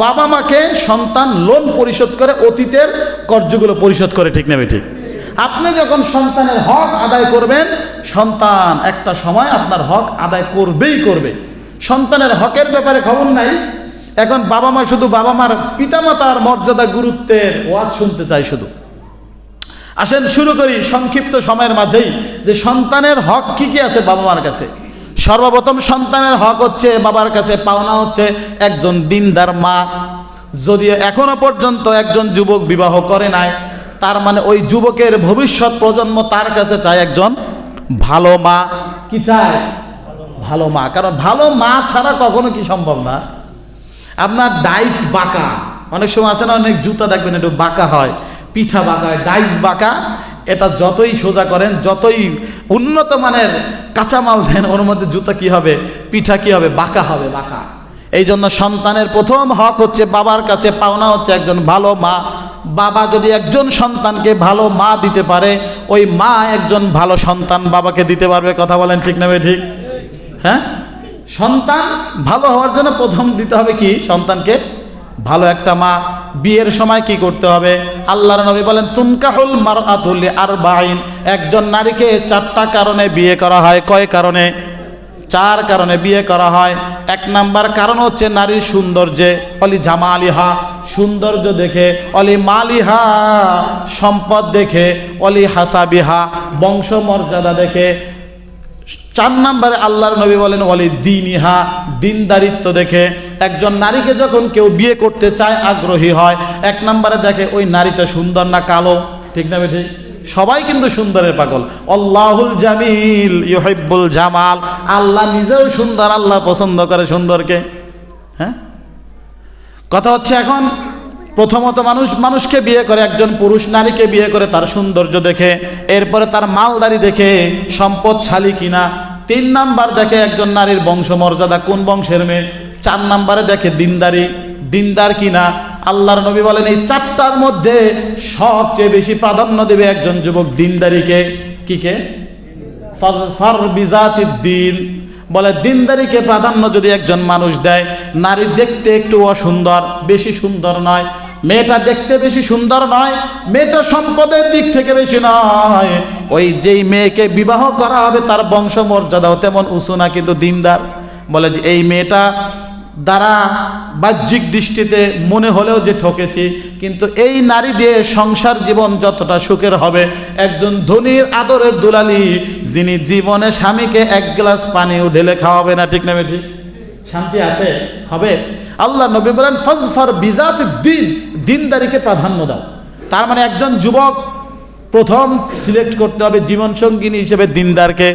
বাবা মাকে সন্তান লোন পরিশোধ করে, অতীতের কর্জগুলো পরিশোধ করে। ঠিক না ঠিক? আপনি যখন সন্তানের হক আদায় করবেন, সন্তান একটা সময় আপনার হক আদায় করবেই করবে। সন্তানের হকের ব্যাপারে খবর নাই। এখন বাবা মা শুধু বাবা মার পিতামাতার মর্যাদা গুরুত্বের ওয়াজ শুনতে চাই শুধু। আসেন শুরু করি সংক্ষিপ্ত সময়ের মাঝেই যে সন্তানের হক কি কি আছে বাবা মার কাছে। সর্বপ্রথম সন্তানের হক হচ্ছে বাবার কাছে পাওনা হচ্ছে একজন দিনদার মা। যদিও এখনো পর্যন্ত একজন যুবক বিবাহ করে নাই, তার মানে ওই যুবকের ভবিষ্যৎ প্রজন্ম তার কাছে চায় একজন ভালো মা। কি চায়? ভালো মা। কারণ ভালো মা ছাড়া কখনো কি সম্ভব না। আপনার ডাইস বাঁকা, অনেক সময় আছে না, অনেক জুতা দেখবেন একটু বাঁকা হয়, পিঠা বাঁকা হয়, ডাইস বাঁকা। এটা যতই সোজা করেন, যতই উন্নত মানের কাঁচামাল দেন, ওর মধ্যে জুতা কি হবে, পিঠা কি হবে, বাঁকা হবে, বাঁকা। এই জন্য সন্তানের প্রথম হক হচ্ছে বাবার কাছে পাওনা হচ্ছে একজন ভালো মা। বাবা যদি একজন সন্তানকে ভালো মা দিতে পারে, ওই মা একজন ভালো সন্তান বাবাকে দিতে পারবে। কথা বলেন ঠিক না ঠিক? হ্যাঁ, সন্তান ভালো হওয়ার জন্য প্রথম দিতে হবে কি? সন্তানকে ভালো একটা মা। বিয়ের সময় কি করতে হবে? আল্লাহর নবী বলেন তুনকাহুল মারআতু লিআরবাঈন, একজন নারীকে 4টা কারণে বিয়ে করা হয়। কয় কারণে? 4 কারণে বিয়ে করা হয়। 1 নাম্বার কারণ হচ্ছে নারীর সৌন্দর্যে, অলি জামালিহা, সৌন্দর্য দেখে, অলি মালিহা, সম্পদ দেখে, অলি হাসাবিহা, বংশ মর্যাদা দেখে, 4 নম্বরে আল্লাহর নবী বলেন ওয়ালি দিনিহা, দিনদারিত্ব দেখে। একজন নারীকে যখন কেউ বিয়ে করতে চায়, আগ্রহী হয়, 1 নম্বরে দেখে ওই নারীটা সুন্দর না কালো, ঠিক না বেঠিক? সবাই কিন্তু সুন্দরের পাগল। আল্লাহুল জামিল ইউহিব্বুল জামাল, আল্লাহ নিজেও সুন্দর, আল্লাহ পছন্দ করে সুন্দরকে। হ্যাঁ, কথা হচ্ছে এখন প্রথমত মানুষকে বিয়ে করে, একজন পুরুষ নারীকে বিয়ে করে তার সৌন্দর্য দেখে, এরপরে তার মালদারি দেখে, সম্পদশালী কিনা। 3 নাম্বার দেখে একজন নারীর বংশমর্যাদা, কোন বংশের মেয়ে। 4 নাম্বারে দেখে দিনদার কিনা। আল্লাহর নবী বলেন এই 4টার মধ্যে সবচেয়ে বেশি প্রাধান্য দেবে একজন যুবক দিনদারিকে। কিকে? ফাজফার বিজাতিদ দ্বীন, বলে দিনদারিকে প্রাধান্য যদি একজন মানুষ দেয়। নারী দেখতে একটু অসুন্দর, বেশি সুন্দর নয়, মেয়েটা দেখতে বেশি সুন্দর নয়, মেয়েটা সম্পদের দিক থেকে বেশি নয়, ওই যেই মেয়েকে বিবাহ করা হবে তার বংশমর্যাদাও তেমন উঁচু না, কিন্তু দিনদার। বলে যে এই মেয়েটা দ্বারা বাহ্যিক দৃষ্টিতে মনে হলেও যে ঠকেছি, কিন্তু এই নারী দিয়ে সংসার জীবন যতটা সুখের হবে, একজন ধনীর আদরের দুলালি যিনি জীবনে স্বামীকে 1 গ্লাস পানিও ঢেলে খাওয়াবে না, ঠিক না বেঠিক? শান্তি আছে হবে? আল্লাহ নবী বলেন ফাজফার বিজাতিদ দ্বীন, দিনদারিকে প্রাধান্য দাও। তার মানে একজন যুবক প্রথম সিলেক্ট করতে হবে জীবন সঙ্গিনী হিসেবে দিনদারকে।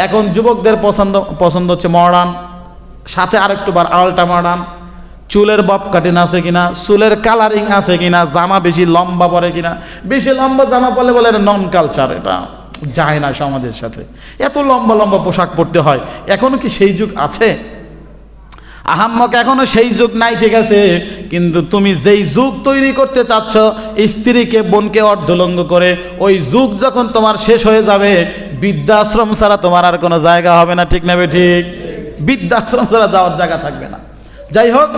এখন যুবকদের পছন্দ হচ্ছে মডার্ন, সাথে আরেকটু বার আলটা মডার্ন, চুলের বব কাটিং আছে কিনা, চুলের কালারিং আছে কিনা, জামা বেশি লম্বা পরে কিনা। বেশি লম্বা জামা পরলে বলে নন কালচার, এটা যায় না সমাজের সাথে, এত লম্বা লম্বা পোশাক পরতে হয়। এখনো কি সেই যুগ আছে? আহাম্মক এখনো সেই যুগ নাই, ঠিক আছে, কিন্তু তুমি যেই যুগ তৈরি করতে চাচ্ছ স্ত্রীকে বোনকে অর্ধলঙ্গ করে, ওই যুগ যখন তোমার শেষ হয়ে যাবে, বৃদ্ধাশ্রম ছাড়া তোমার আর কোনো জায়গা হবে না, ঠিক না ঠিক? বৃদ্ধাশ্রম ছাড়া যাওয়ার জায়গা থাকবে না। যাই হোক,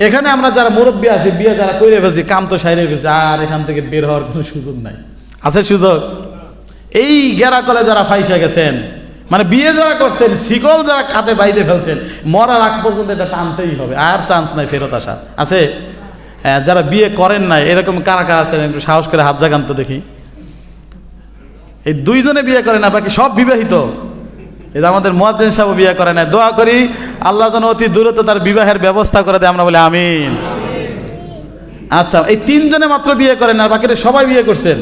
এখানে আমরা যারা মুরব্বী আছি, বিয়ে যারা করে ফেলছি, কাম তো সাইরে ফেলছি, আর এখান থেকে বের হওয়ার কোনো সুযোগ নাই। আছে সুযোগ? এই গেরা কলে যারা ফাইসে গেছেন, মানে বিয়ে যারা করছেন, শিকল যারা কাঁধে বাইতে ফেলছেন, মরার আগ পর্যন্ত এটা টানতেই হবে, আর চান্স নাই ফেরত আসার। আছে? যারা বিয়ে করেন নাই এরকম কারা কারা আছেন, একটু সাহস করে হাত জাগান তো দেখি। এই 2 জনে বিয়ে করে না, বাকি সব বিবাহিত। এটা আমাদের মুয়াজ্জিন সাহেব বিয়ে করে না। দোয়া করি আল্লাহ যেন অতি দ্রুত তার বিবাহের ব্যবস্থা করে দেয়, আমরা বলি আমিন। আচ্ছা, এই 3 জনে মাত্র বিয়ে করেন, আর বাকিরা সবাই বিয়ে করছেন।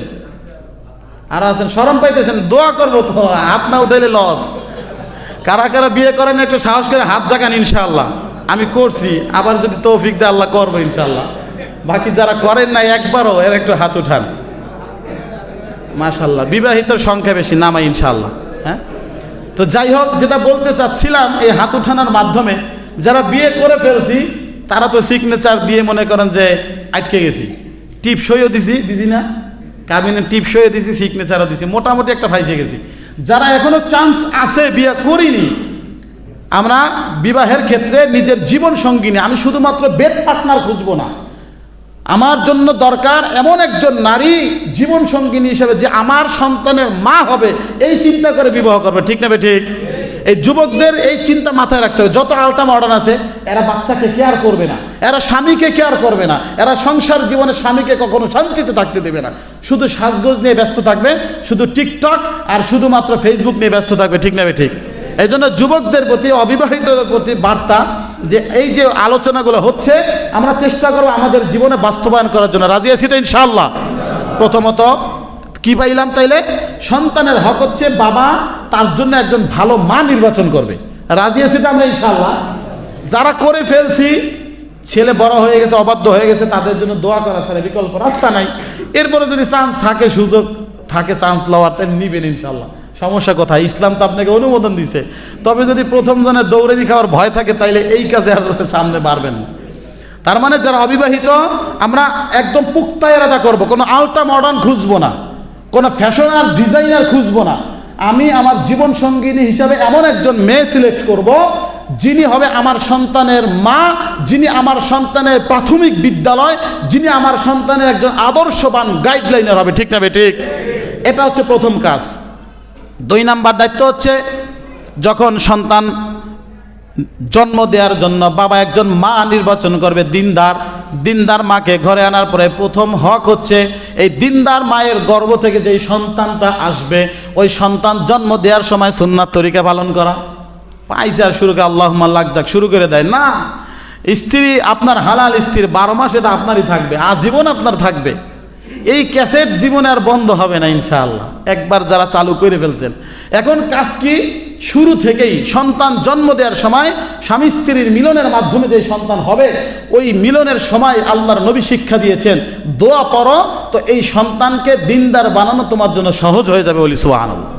আর আছেন শরম পাইতেছেন, দোয়া করবো তো, হাত না উঠাইলে লস। কারা কারা বিয়ে করেন একটু সাহস করে হাত জাগান, ইনশাআল্লাহ। আমি করছি, আবার যদি তৌফিক দেয় আল্লাহ করবো ইনশাআল্লাহ। বাকি যারা করেন নাই একবারও, এর একটু হাত উঠান। মাশাআল্লাহ, বিবাহিতর সংখ্যা বেশি, নামাই ইনশাআল্লাহ। হ্যাঁ, তো যাই হোক, যেটা বলতে চাচ্ছিলাম, এই হাত উঠানোর মাধ্যমে যারা বিয়ে করে ফেলছি তারা তো সিগনেচার দিয়ে মনে করেন যে আটকে গেছি, টিপসইও দিছি না, কাবিনে টিপসইও দিছি, সিগনেচারও দিছি, মোটামুটি একটা ফাইসে গেছি। যারা এখনো চান্স আছে বিয়ে করিনি, আমরা বিবাহের ক্ষেত্রে নিজের জীবন সঙ্গিনী, আমি শুধুমাত্র বেড পার্টনার খুঁজবো না, আমার জন্য দরকার এমন একজন নারী জীবন সঙ্গিনী হিসেবে যে আমার সন্তানের মা হবে, এই চিন্তা করে বিবাহ করবে, ঠিক না ঠিক? এই যুবকদের এই চিন্তা মাথায় রাখতে হবে। যত আলটা মডার্ন আছে, এরা বাচ্চাকে কেয়ার করবে না, এরা স্বামীকে কেয়ার করবে না, এরা সংসার জীবনে স্বামীকে কখনো শান্তিতে থাকতে দেবে না, শুধু সাজগোজ নিয়ে ব্যস্ত থাকবে, শুধু টিকটক আর শুধুমাত্র ফেসবুক নিয়ে ব্যস্ত থাকবে, ঠিক না ঠিক? এই জন্য যুবকদের প্রতি, অবিবাহিতদের প্রতি বার্তা, যে এই যে আলোচনাগুলো হচ্ছে, আমরা চেষ্টা করব আমাদের জীবনে বাস্তবায়ন করার জন্য। রাজি আছি তো ইনশাআল্লাহ? প্রথমত কি পাইলাম তাইলে? সন্তানের হক হচ্ছে বাবা তার জন্য একজন ভালো মা নির্বাচন করবে। রাজি আছি তো আমরা ইনশাআল্লাহ? যারা করে ফেলছি, ছেলে বড় হয়ে গেছে, অবাধ্য হয়ে গেছে, তাদের জন্য দোয়া করা ছাড়া বিকল্প রাস্তা নাই। এরপরে যদি চান্স থাকে, সুযোগ থাকে চান্স লওয়ার, তাই নিবেন ইনশাআল্লাহ। সমস্যা কোথায়? ইসলাম তো আপনাকে অনুমোদন দিছে। তবে যদি প্রথম জনের দৌড়েনি খাওয়ার ভয় থাকে, তাইলে এই কাজে আর সামনে বাড়বেন না। তার মানে যারা অবিবাহিত, আমরা একদম পুক্তা এরাদা করবো, কোনো আলট্রা মডার্ন খুঁজবো না, কোনো ফ্যাশন আর ডিজাইনার খুঁজবো না। আমি আমার জীবন সঙ্গিনী হিসাবে এমন একজন মেয়ে সিলেক্ট করব, যিনি হবে আমার সন্তানের মা, যিনি আমার সন্তানের প্রাথমিক বিদ্যালয়, যিনি আমার সন্তানের একজন আদর্শবান গাইডলাইনার হবে, ঠিক না ঠিক? এটা হচ্ছে প্রথম কাজ। 2 নাম্বার দায়িত্ব হচ্ছে, যখন সন্তান জন্ম দেওয়ার জন্য বাবা একজন মা নির্বাচন করবে দিনদার মাকে ঘরে আনার পরে প্রথম হক হচ্ছে এই দিনদার মায়ের গর্ভ থেকে যেই সন্তানটা আসবে ওই সন্তান জন্ম দেওয়ার সময় সুন্নাত তরিকা পালন করা। পাইছে আর শুরু করে আল্লাহুম্মা লাক যাক শুরু করে দেয় না। স্ত্রী আপনার হালাল স্ত্রী 12 মাস এটা আপনারই থাকবে, আজীবন আপনার থাকবে। এই ক্যাসেট জীবনে আর বন্ধ হবে না ইনশাআল্লাহ, একবার যারা চালু করে ফেলছেন। এখন কাজ কি, শুরু থেকেই সন্তান জন্ম দেওয়ার সময় স্বামী স্ত্রীর মিলনের মাধ্যমে যে সন্তান হবে ওই মিলনের সময় আল্লাহর নবী শিক্ষা দিয়েছেন দোয়া পড়ো, তো এই সন্তানকে দিনদার বানানো তোমার জন্য সহজ হয়ে যাবে। বলি সুবহানাল্লাহ।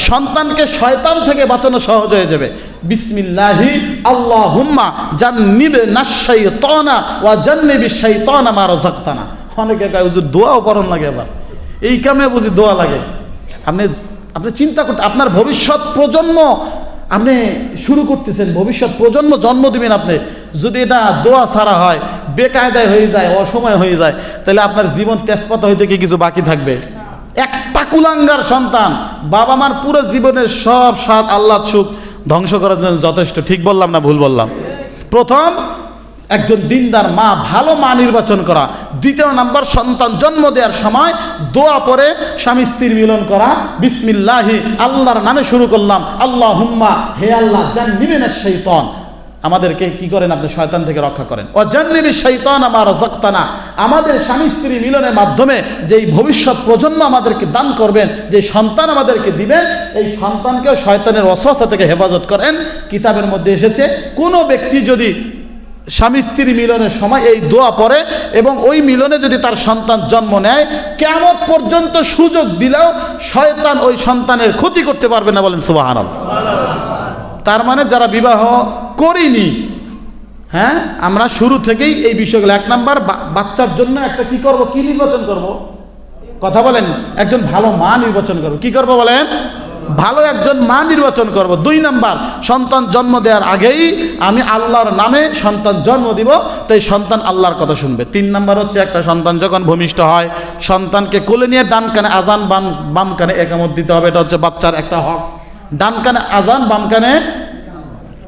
সন্তানকে শয়তান থেকে বাঁচানো সহজ হয়ে যাবে। বিসমিল্লাহি আল্লাহুম্মা জান্নিবনাশ শাইতানা ওয়া জান্নিবিশ শাইতানা মা রাযাকতানা। অনেকে কয় হুজুর দোয়াও পড়ন লাগে, আবার এই কামে বুঝি দোয়া লাগে। আপনি চিন্তা করতে, আপনার ভবিষ্যৎ প্রজন্ম আপনি শুরু করতেছেন, ভবিষ্যৎ প্রজন্ম জন্ম দিবেন আপনি। যদি এটা দোয়া ছাড়া হয়, বেকায়দায় হয়ে যায়, অসময় হয়ে যায়, তাহলে আপনার জীবন তেজপাতা হইতে কি কিছু বাকি থাকবে? একটা কুলাঙ্গার সন্তান বাবা মার পুরো জীবনের সব স্বাদ আহ্লাদ সুখ ধ্বংস করার জন্য যথেষ্ট। ঠিক বললাম না ভুল বললাম? প্রথম একজন দিনদার মা, ভালো মা নির্বাচন করা। দ্বিতীয় নাম্বার, সন্তান জন্ম দেওয়ার সময় দোয়া পড়ে স্বামী স্ত্রীর মিলন করা। বিসমিল্লাহি আল্লাহর নামে শুরু করলাম, আল্লাহুম্মা হে আল্লাহ জান্নিবিনাশ শাইতান, আমাদেরকে কি করেন আপনি শয়তান থেকে রক্ষা করেন। ও জান্নিবিশ শাইতানা মা রাযাকতানা, আমাদের স্বামী স্ত্রী মিলনের মাধ্যমে যেই ভবিষ্যৎ প্রজন্ম আমাদেরকে দান করবেন, যে সন্তান আমাদেরকে দিবেন, এই সন্তানকেও শয়তানের ওয়াসওয়াসা থেকে হেফাজত করেন। কিতাবের মধ্যে এসেছে কোনো ব্যক্তি যদি স্বামী স্ত্রী মিলনের সময় এই দোয়া পড়ে এবং ওই মিলনে যদি তার সন্তান জন্ম নেয়, কিয়ামত পর্যন্ত সুযোগ দিলেও শয়তান ওই সন্তানের ক্ষতি করতে পারবে না। বলেন সুবহানাল্লাহ। তার মানে যারা বিবাহ করিনি, হ্যাঁ, আমরা শুরু থেকেই এই বিষয়গুলো, 1 নাম্বার বাচ্চার জন্য একটা কি করব, কি নির্বাচন করব, কথা বলেন, একজন ভালো মা নির্বাচন করব। কি করব বলেন? ভালো একজন মা নির্বাচন করব। 2 নাম্বার, সন্তান জন্ম দেওয়ার আগেই আমি আল্লাহর নামে সন্তান জন্ম দিব, তো এই সন্তান আল্লাহর কথা শুনবে। 3 নাম্বার হচ্ছে একটা সন্তান যখন ভূমিষ্ঠ হয় সন্তানকে কোলে নিয়ে ডান কানে আজান, বাম কানে একামত দিতে হবে। এটা হচ্ছে বাচ্চার একটা হক। ডান কানে আজান, বাম কানে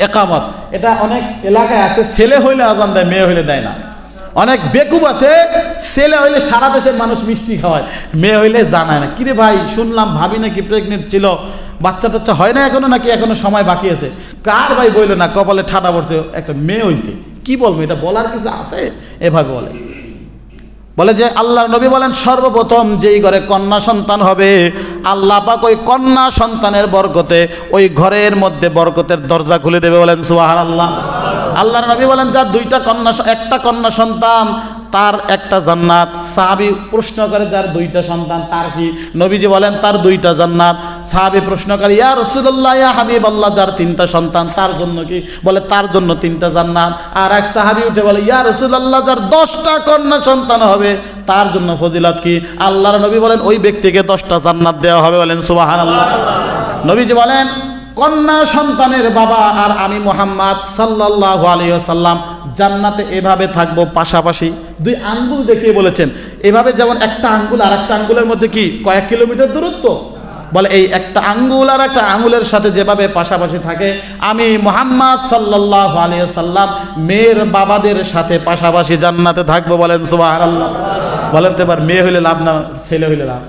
একামত। এটা অনেক এলাকায় আছে, ছেলে হইলে আজান দেয়, মেয়ে হইলে দেয় না। অনেক বেকুব আছে, ছেলে হইলে সারা দেশের মানুষ মিষ্টি খাওয়ায়, মেয়ে হইলে জানায় না। কিরে ভাই, শুনলাম ভাবি নাকি প্রেগনেন্ট ছিল, বাচ্চা টাচ্চা হয় না এখনো, নাকি এখনো সময় বাকি আছে? কার ভাই বললো না, কপালে ঠাডা পড়ছে, একটা মেয়ে হইছে। কি বলবো, এটা বলার কিছু আছে? এভাবে বলে যে আল্লাহর নবী বলেন সর্বপ্রথম যেই ঘরে কন্যা সন্তান হবে, আল্লাহ পাক ওই কন্যা সন্তানের বরকতে ওই ঘরের মধ্যে বরকতের দরজা খুলে দেবে। বলেন সুবহানাল্লাহ। আল্লাহর নবী বলেন যার একটা কন্যা সন্তান তার একটা জান্নাত। সাহাবী প্রশ্ন করে যার 2টা সন্তান তার কি? নবীজি বলেন তার 2টা জান্নাত। সাহাবী প্রশ্ন করে ইয়া রাসূলুল্লাহ, ইয়া হাবিবাল্লাহ, যার 3টা সন্তান তার জন্য কি? বলে তার জন্য 3টা জান্নাত। আর এক সাহাবী উঠে বলে ইয়া রাসূলুল্লাহ, যার 10টা কন্যা সন্তান হবে তার জন্য ফজিলত কি? আল্লাহর নবী বলেন ওই ব্যক্তিকে 10টা জান্নাত দেওয়া হবে। বলেন সুবহানাল্লাহ। নবীজি বলেন কন্যা সন্তানের বাবা আর আমি মুহাম্মদ সাল্লাল্লাহু আলাইহি ওয়াসাল্লাম জান্নাতে এভাবে থাকবো পাশাপাশি। 2 আঙ্গুল দেখিয়ে বলেছেন, এভাবে যেমন একটা আঙ্গুল আর একটা আঙ্গুলের মধ্যে কি কয়েক কিলোমিটার দূরত্ব, বলে এই একটা আঙ্গুল আর একটা আঙ্গুলের সাথে যেভাবে পাশাপাশি থাকে, আমি মুহাম্মদ সাল্লাল্লাহু আলাইহি ওয়াসাল্লাম মেয়ের বাবাদের সাথে পাশাপাশি জান্নাতে থাকবো। বলেন সুবহানাল্লাহ। বলেন তো এবার মেয়ে হইলে লাভ না ছেলে হইলে লাভ?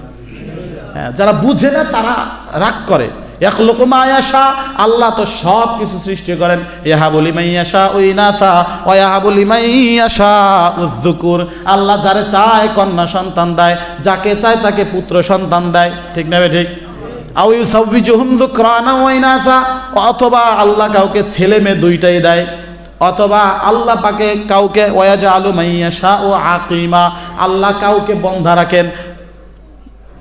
হ্যাঁ, যারা বুঝে না তারা রাগ করে। ইয়াখলুকু মা ইয়াশা, আল্লাহ তো সব কিছু সৃষ্টি করেন। ইয়াহাবু লিমান ইয়াশা ইনাসা ওয়া ইয়াহাবু লিমান ইয়াশা যুকুর, আল্লাহ যারে চায় কন্যা সন্তান দেয়, যাকে চায় তাকে পুত্র সন্তান দেয়। ঠিক না ঠিক? আও ইউসাউবিজুহুম যুকরানা ওয়া ইনাসা, অথবা আল্লাহ কাউকে ছেলে মেয়ে 2টাই দেয়, অথবা আল্লাহ পাকে কাউকে ওয়াজআলু মান ইয়াশা ও আকিমা, আল্লাহ কাউকে বন্ধা রাখেন,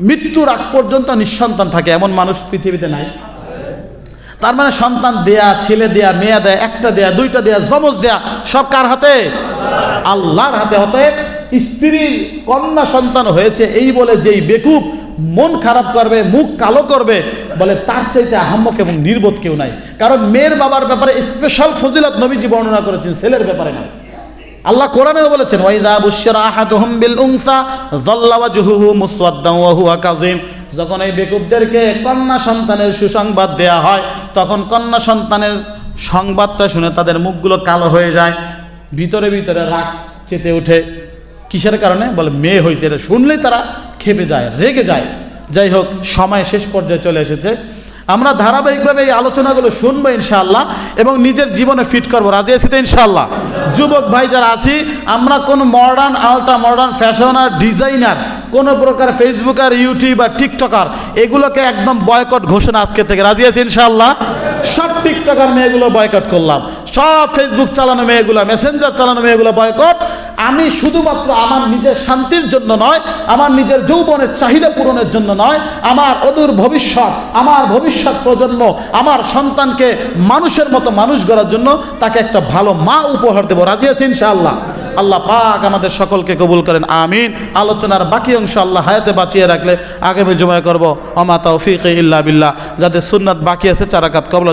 মৃত্যুর আগ পর্যন্ত নিঃসন্তান থাকে, এমন মানুষ পৃথিবীতে নাই। তার মানে সন্তান দেয়া, ছেলে দেয়া, মেয়ে দেয়া, একটা দেয়া, 2টা দেয়া, জমজ দেয়া, সব কার হাতে? আল্লাহর হাতে। অতএব স্ত্রীর কন্যা সন্তান হয়েছে এই বলে যেই বেকুব মন খারাপ করবে, মুখ কালো করবে, বলে তার চাইতে আহাম্মক এবং নির্বোধ কেউ নাই। কারণ মেয়ের বাবার ব্যাপারে স্পেশাল ফজিলত নবীজি বর্ণনা করেছেন, ছেলের ব্যাপারে না। আল্লাহ কোরআনেও বলেছেন ওয়াইযা বুশশিরা আহাদুহুম বিল উনসা যাল্লা ওয়াজহুহু মুসওয়াদ্দান ওয়া হুয়া কাযীম, যখন এই বেকুবদেরকে কন্যা সন্তানের সুসংবাদ দেয়া হয় তখন কন্যা সন্তানের সংবাদটা শুনে তাদের মুখগুলো কালো হয়ে যায়, ভিতরে ভিতরে রাগ চেতে ওঠে। কিসের কারণে? বলে মেয়ে হয়েছে, এটা শুনলেই তারা ক্ষেপে যায়, রেগে যায়। যাই হোক, সময় শেষ পর্যায়ে চলে এসেছে। আমরা ধারাবাহিকভাবে এই আলোচনাগুলো শুনবো ইনশাআল্লাহ এবং নিজের জীবনে ফিট করবো। রাজি আছি তো ইনশাআল্লাহ? যুবক ভাই যারা আছি, আমরা কোনো মডার্ন, আল্ট্রা মডার্ন ফ্যাশন আর ডিজাইনার, কোনো প্রকার ফেসবুক আর ইউটিউব আর টিকটকার, এগুলোকে একদম বয়কট ঘোষণা আজকে থেকে। রাজি আছি ইনশাআল্লাহ? সব টিকটকার মেয়েগুলো বয়কট করলাম, সব ফেসবুক চালানো মেয়েগুলো, মেসেঞ্জার চালানো মেয়েগুলো বয়কট। আমি শুধুমাত্র আমার নিজের শান্তির জন্য নয়, আমার নিজের যৌবনের চাহিদা পূরণের জন্য নয়, আমার অদূর ভবিষ্যৎ, আমার ভবিষ্যৎ প্রজন্ম, আমার সন্তানকে মানুষের মতো মানুষ গড়ার জন্য তাকে একটা ভালো মা উপহার দেবো। রাজি আছি ইনশাআল্লাহ? আল্লাহ পাক আমাদের সকলকে কবুল করেন, আমিন। আলোচনার বাকি অংশ আল্লাহ হায়াতে বাঁচিয়ে রাখলে আগামী জুমায় করব। ওমা তাওফীক ইল্লা বিল্লাহ। যাদের সুন্নাত বাকি আছে 4 রাকাত কবলা